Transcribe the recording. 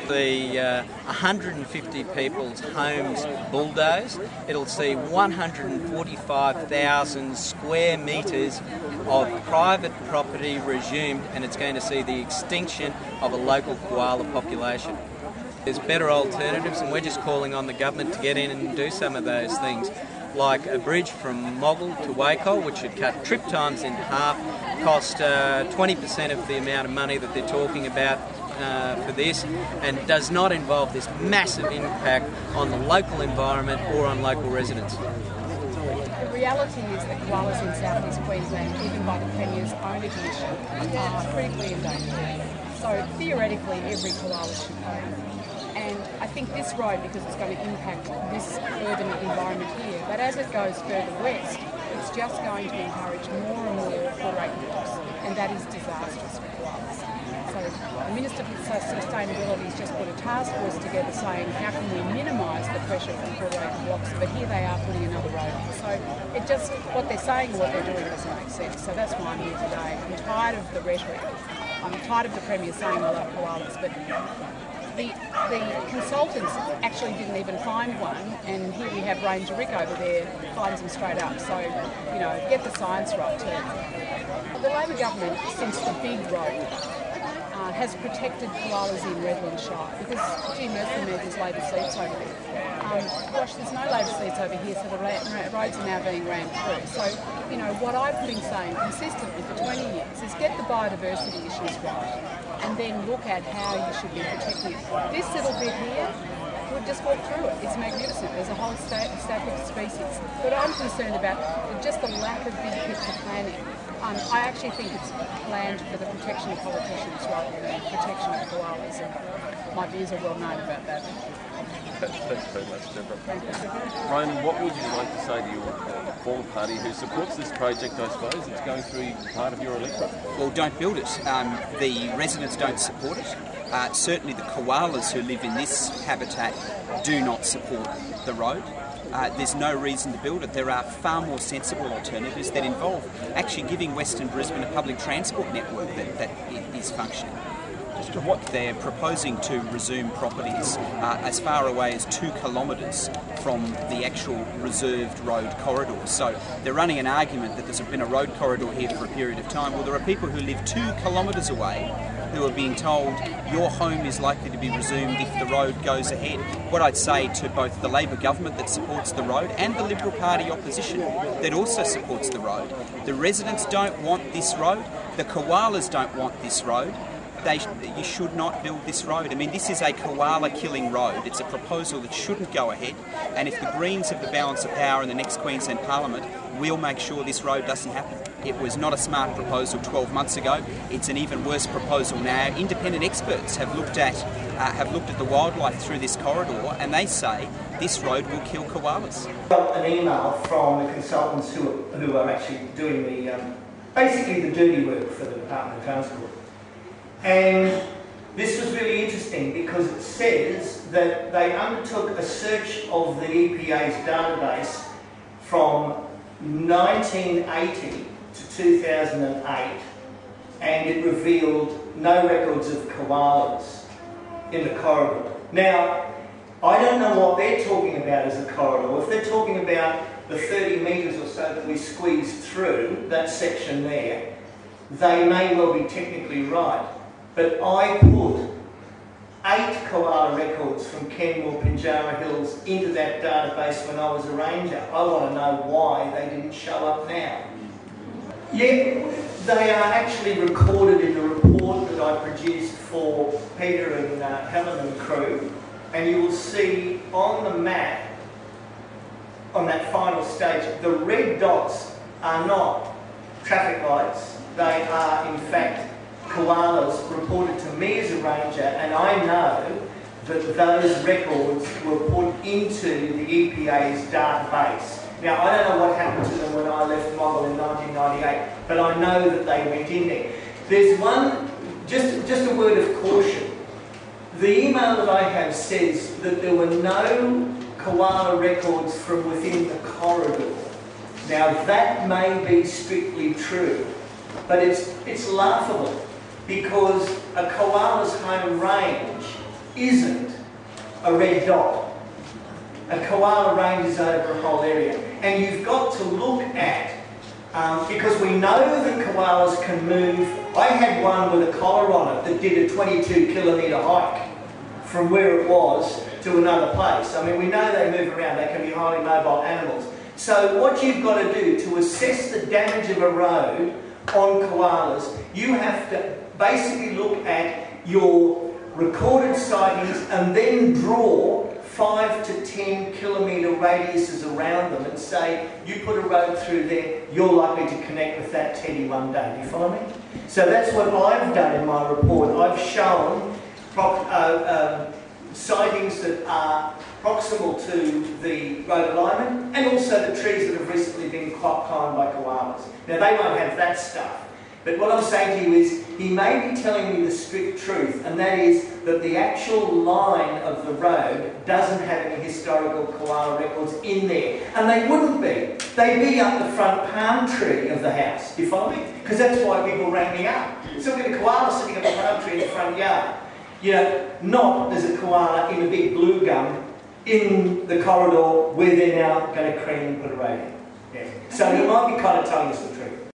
The 150 people's homes bulldozed. It'll see 145,000 square metres of private property resumed, and it's going to see the extinction of a local koala population. There's better alternatives, and we're just calling on the government to get in and do some of those things, like a bridge from Moggill to Wacol, which should cut trip times in half, cost 20% of the amount of money that they're talking about for this, and does not involve this massive impact on the local environment or on local residents. The reality is that koalas in South East Queensland, even by the Premier's own admission, are critically endangered. So theoretically every koala should go. And I think this road, because it's going to impact this urban environment here, but as it goes further west, it's just going to encourage more and more four-acre blocks, and that is disastrous for koalas. So the Minister for Sustainability has just put a task force together saying how can we minimise the pressure from four-acre blocks, but here they are putting another road in. So it just, what they're saying and what they're doing doesn't make sense. So that's why I'm here today. I'm tired of the rhetoric. I'm tired of the Premier saying I love koalas, but the consultants actually didn't even find one, and here we have Ranger Ric over there finds them straight up. So, you know, get the science right too. The Labor government, since the big road, has protected koalas in Redland Shire because, gee mercy me, there's Labor seats over there. Gosh, there's no Labor seats over here, so the roads are now being rammed through. So, you know, what I've been saying consistently for 20 years is get the biodiversity issues right, and then look at how you should be protecting it. This little bit here, we'll just walk through it. It's magnificent. There's a whole stack of species. But I'm concerned about just the lack of big picture planning. I actually think it's planned for the protection of politicians rather than the protection of koalas, and my views are well known about that. Thanks very much, Deborah. Ronan, what would you like to say to your former party who supports this project, I suppose? It's going through part of your electorate. Well, don't build it. The residents don't support it. Certainly the koalas who live in this habitat do not support the road. There's no reason to build it. There are far more sensible alternatives that involve actually giving Western Brisbane a public transport network that is functioning. What they're proposing to resume properties as far away as 2 kilometres from the actual reserved road corridor. So they're running an argument that there's been a road corridor here for a period of time. Well, there are people who live 2 kilometres away who are being told your home is likely to be resumed if the road goes ahead. What I'd say to both the Labor government that supports the road and the Liberal Party opposition that also supports the road, the residents don't want this road, the koalas don't want this road. You should not build this road. I mean, this is a koala killing road. It's a proposal that shouldn't go ahead, and if the Greens have the balance of power in the next Queensland Parliament, we'll make sure this road doesn't happen. It was not a smart proposal 12 months ago. It's an even worse proposal now. Independent experts have looked at the wildlife through this corridor, and they say this road will kill koalas. I got an email from the consultants who are actually doing the basically the dirty work for the Department of Transport. And this was really interesting because it says that they undertook a search of the EPA's database from 1980 to 2008, and it revealed no records of koalas in the corridor. Now, I don't know what they're talking about as a corridor. If they're talking about the 30 metres or so that we squeezed through, that section there, they may well be technically right. But I put 8 koala records from Kenmore, Pinjarra Hills into that database when I was a ranger. I want to know why they didn't show up now. Yeah, they are actually recorded in the report that I produced for Peter and Helen and crew, and you will see on the map, on that final stage, the red dots are not traffic lights. They are, in fact, koalas reported to me as a ranger, and I know that those records were put into the EPA's database. Now, I don't know what happened to them when I left Moggill in 1998, but I know that they went in there. There's one, just a word of caution. The email that I have says that there were no koala records from within the corridor. Now, that may be strictly true, but it's laughable, because a koala koala's home range isn't a red dot. A koala range is over a whole area. And you've got to look at, because we know that koalas can move. I had one with a collar on it that did a 22-kilometre hike from where it was to another place. I mean, we know they move around, they can be highly mobile animals. So what you've got to do to assess the damage of a road on koalas, you have to basically look at your recorded sightings and then draw 5 to 10 kilometre radiuses around them and say, you put a road through there, you're likely to connect with that teddy one day. Do you follow me? So that's what I've done in my report. I've shown sightings that are proximal to the road alignment and also the trees that have recently been climbed by koalas. Now they won't have that stuff. But what I'm saying to you is, he may be telling me the strict truth, and that is that the actual line of the road doesn't have any historical koala records in there. And they wouldn't be. They'd be up the front palm tree of the house. Do you follow me? Because that's why people rang me up. So we've got a koala sitting on a palm tree in the front yard. You know, not there's a koala in a big blue gum in the corridor where they're now going to cream and put a road in. Yeah. So he might be kind of telling us the truth.